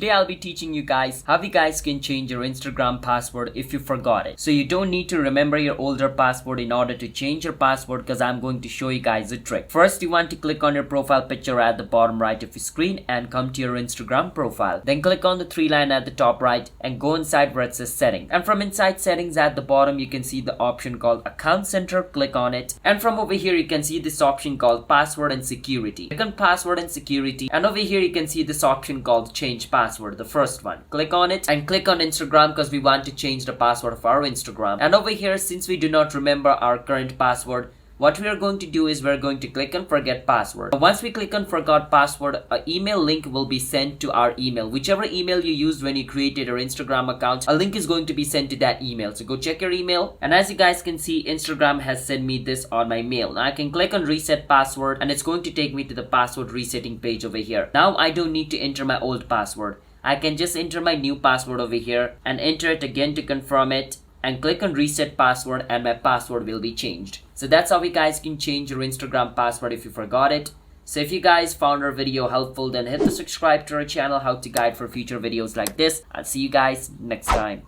today I'll be teaching you guys how you guys can change your Instagram password if you forgot it. So you don't need to remember your older password in order to change your password, because I'm going to show you guys a trick. First, you want to click on your profile picture at the bottom right of your screen and come to your Instagram profile. Then click on the three line at the top right and go inside where it says settings. And from inside settings at the bottom, you can see the option called account center. Click on it. And from over here, you can see this option called password and security. Click on password and security. And over here, you can see this option called change password, the first one. Click on it and click on Instagram because we want to change the password of our Instagram. And over here, since we do not remember our current password, what we are going to do is we're going to click on forget password. Once we click on forgot password, an email link will be sent to our email. Whichever email you used when you created your Instagram account, a link is going to be sent to that email. So go check your email. And as you guys can see, Instagram has sent me this on my mail. Now I can click on reset password and it's going to take me to the password resetting page over here. Now I don't need to enter my old password. I can just enter my new password over here and enter it again to confirm it, and click on reset password and my password will be changed. So that's how you guys can change your Instagram password if you forgot it. So if you guys found our video helpful, then hit the subscribe to our channel, how to guide for future videos like this. I'll see you guys next time.